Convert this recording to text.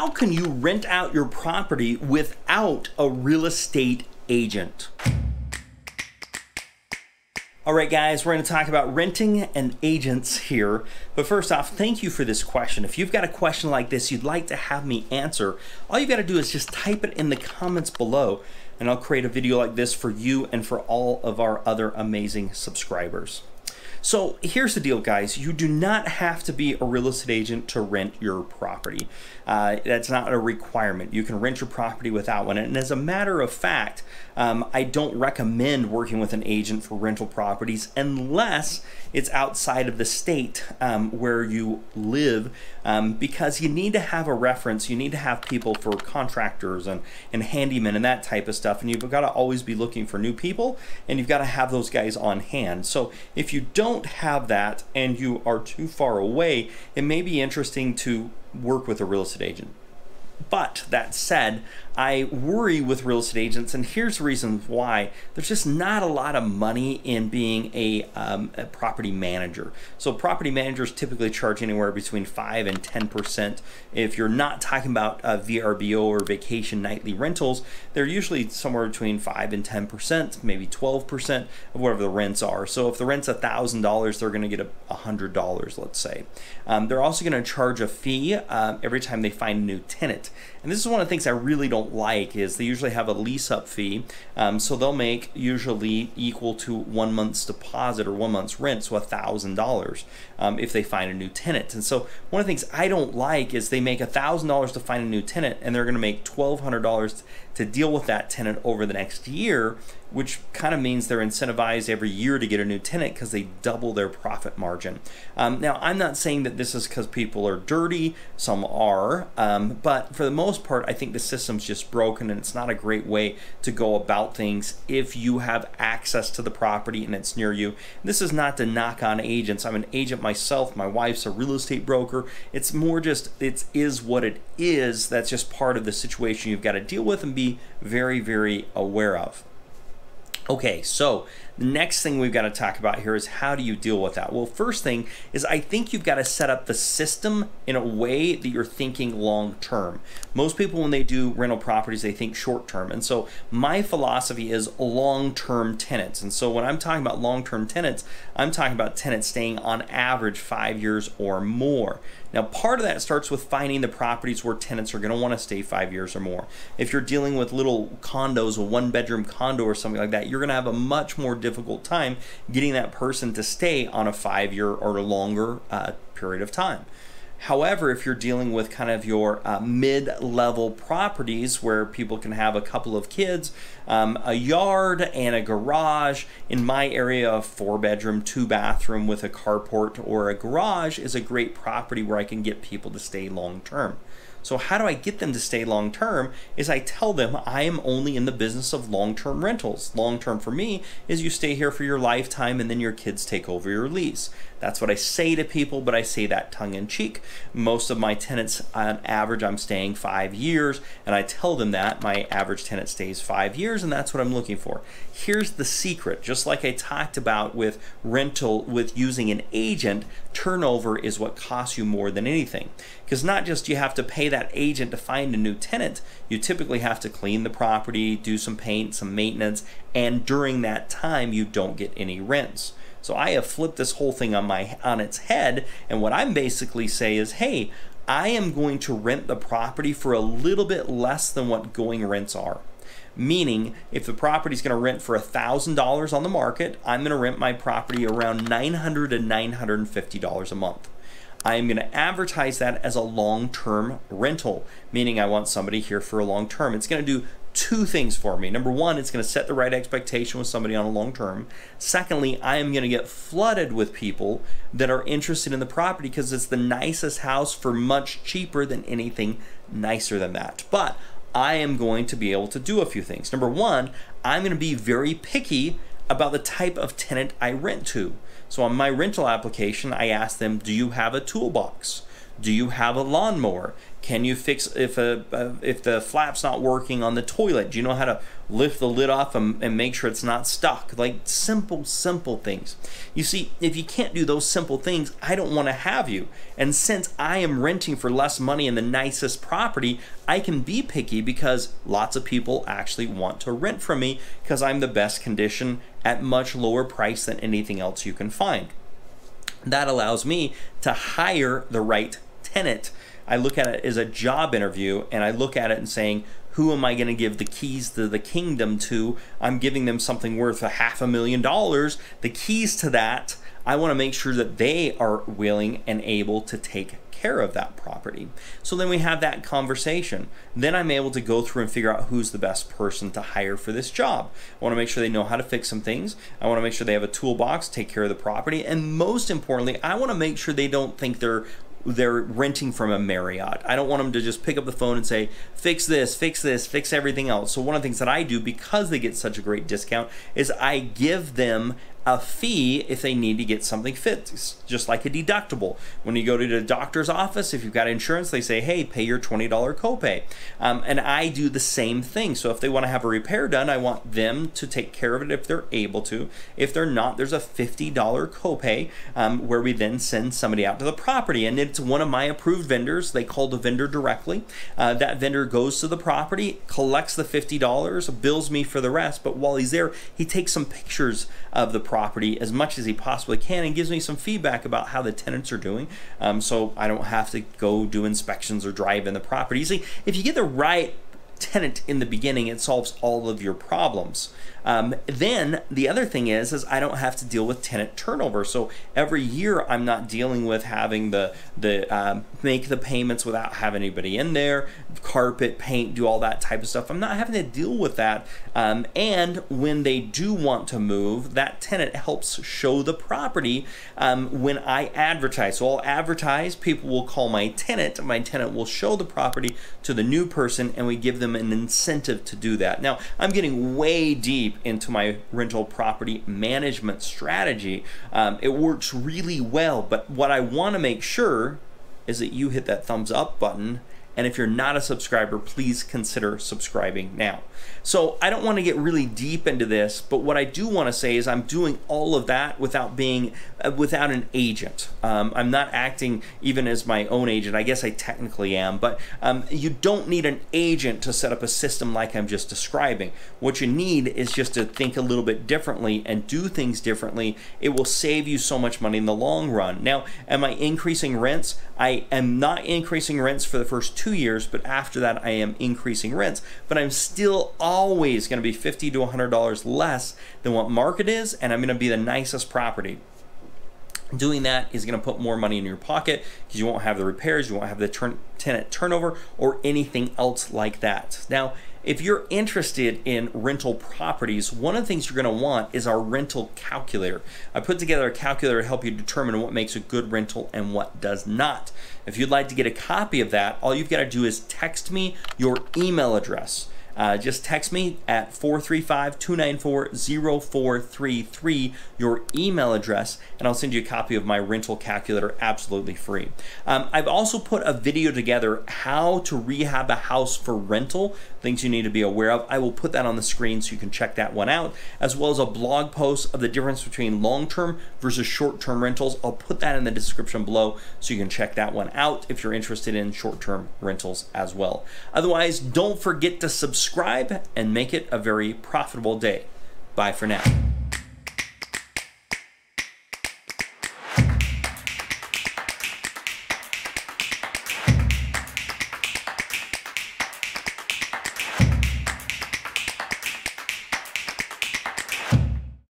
how can you rent out your property without a real estate agent? All right, guys, we're going to talk about renting and agents here. But first off, thank you for this question. If you've got a question like this you'd like to have me answer, all you've got to do is just type it in the comments below, and I'll create a video like this for you and for all of our other amazing subscribers. So here's the deal, guys. You do not have to be a real estate agent to rent your property. That's not a requirement. You can rent your property without one. And as a matter of fact, I don't recommend working with an agent for rental properties unless it's outside of the state where you live, because you need to have a reference. You need to have people for contractors and handymen and that type of stuff. And you've got to always be looking for new people, and you've got to have those guys on hand. So if you don't have that and you are too far away, it may be interesting to work with a real estate agent. But that said, I worry with real estate agents, and here's the reason why. There's just not a lot of money in being a property manager. So property managers typically charge anywhere between 5 and 10%. If you're not talking about VRBO or vacation nightly rentals, they're usually somewhere between 5 and 10%, maybe 12% of whatever the rents are. So if the rent's $1,000, they're going to get $100, let's say. They're also going to charge a fee every time they find a new tenant. And this is one of the things I really don't like, is they usually have a lease-up fee. So they'll make usually equal to 1 month's deposit or 1 month's rent, so $1,000 if they find a new tenant. And so one of the things I don't like is they make $1,000 to find a new tenant, and they're going to make $1,200 to deal with that tenant over the next year, which kind of means they're incentivized every year to get a new tenant because they double their profit margin. Now, I'm not saying that this is because people are dirty. Some are, but for the most part, I think the system's just broken, and it's not a great way to go about things if you have access to the property and it's near you. This is not to knock on agents. I'm an agent myself. My wife's a real estate broker. It's more just, it is what it is. That's just part of the situation you've got to deal with and be very, very aware of. Okay, so the next thing we've got to talk about here is how do you deal with that? Well, first thing is I think you've got to set up the system in a way that you're thinking long term. Most people, when they do rental properties, they think short term. And so my philosophy is long-term tenants. And so when I'm talking about long-term tenants, I'm talking about tenants staying on average 5 years or more. Now, part of that starts with finding the properties where tenants are going to want to stay 5 years or more. If you're dealing with little condos, a one-bedroom condo or something like that, you're going to have a much more difficult time getting that person to stay on a 5-year or longer period of time. However, if you're dealing with kind of your mid-level properties where people can have a couple of kids, a yard and a garage, in my area, a 4-bedroom, 2-bathroom with a carport or a garage is a great property where I can get people to stay long-term. So how do I get them to stay long-term is I tell them I am only in the business of long-term rentals. Long-term for me is you stay here for your lifetime and then your kids take over your lease. That's what I say to people, but I say that tongue-in-cheek. Most of my tenants, on average, I'm staying 5 years, and I tell them that my average tenant stays 5 years, and that's what I'm looking for. Here's the secret. Just like I talked about with rental, with using an agent, turnover is what costs you more than anything. Because not just you have to pay that agent to find a new tenant, you typically have to clean the property, do some paint, some maintenance, and during that time you don't get any rents. So I have flipped this whole thing on its head, and what I'm basically saying is, hey, I am going to rent the property for a little bit less than what going rents are. Meaning, if the property is going to rent for $1,000 on the market, I'm going to rent my property around $900 to $950 a month. I am going to advertise that as a long-term rental, meaning I want somebody here for a long term. It's going to do two things for me. Number one, it's going to set the right expectation with somebody on a long term. Secondly, I am going to get flooded with people that are interested in the property because it's the nicest house for much cheaper than anything nicer than that. But I am going to be able to do a few things. Number one, I'm going to be very picky about the type of tenant I rent to. So on my rental application, I ask them, do you have a toolbox? Do you have a lawnmower? Can you fix if the flap's not working on the toilet? Do you know how to lift the lid off and make sure it's not stuck? Like simple things. You see, if you can't do those simple things, I don't want to have you. And since I am renting for less money in the nicest property, I can be picky because lots of people actually want to rent from me because I'm the best condition at much lower price than anything else you can find. That allows me to hire the right tenant. I look at it as a job interview, and I look at it and saying, who am I going to give the keys to the kingdom to? I'm giving them something worth $500,000. The keys to that, I want to make sure that they are willing and able to take care of that property. So then we have that conversation. Then I'm able to go through and figure out who's the best person to hire for this job. I want to make sure they know how to fix some things. I want to make sure they have a toolbox, take care of the property, and most importantly, I want to make sure they don't think they're renting from a Marriott. I don't want them to just pick up the phone and say, fix this, fix everything else. So one of the things that I do, because they get such a great discount, is I give them a fee if they need to get something fixed, just like a deductible. When you go to the doctor's office, if you've got insurance, they say, hey, pay your $20 copay. And I do the same thing. So if they want to have a repair done, I want them to take care of it if they're able to. If they're not, there's a $50 copay where we then send somebody out to the property. And it's one of my approved vendors. They call the vendor directly. That vendor goes to the property, collects the $50, bills me for the rest. But while he's there, he takes some pictures of the property as much as he possibly can and gives me some feedback about how the tenants are doing, so I don't have to go do inspections or drive in the property. You see, if you get the right tenant in the beginning, it solves all of your problems. Then the other thing is I don't have to deal with tenant turnover. So every year I'm not dealing with having the make the payments without having anybody in there, carpet, paint, do all that type of stuff. I'm not having to deal with that. And when they do want to move, that tenant helps show the property when I advertise. So I'll advertise, people will call my tenant will show the property to the new person, and we give them an incentive to do that. Now, I'm getting way deep into my rental property management strategy. It works really well, but what I want to make sure is that you hit that thumbs up button, and if you're not a subscriber, please consider subscribing now. So I don't want to get really deep into this, but what I do want to say is I'm doing all of that without being without an agent. I'm not acting even as my own agent. I guess I technically am, but you don't need an agent to set up a system like I'm just describing. What you need is just to think a little bit differently and do things differently. It will save you so much money in the long run. Now, am I increasing rents? I am not increasing rents for the first 2 years, but after that I am increasing rents, but I'm still always going to be $50 to $100 less than what market is, and I'm going to be the nicest property. Doing that is going to put more money in your pocket because you won't have the repairs, you won't have the tenant turnover or anything else like that. Now, if you're interested in rental properties, one of the things you're going to want is our rental calculator. I put together a calculator to help you determine what makes a good rental and what does not. If you'd like to get a copy of that, all you've got to do is text me your email address. Just text me at 435-294-0433 your email address, and I'll send you a copy of my rental calculator absolutely free. I've also put a video together how to rehab a house for rental, things you need to be aware of. I will put that on the screen so you can check that one out, as well as a blog post of the difference between long-term versus short-term rentals. I'll put that in the description below so you can check that one out if you're interested in short-term rentals as well. Otherwise, don't forget to subscribe and make it a very profitable day. Bye for now.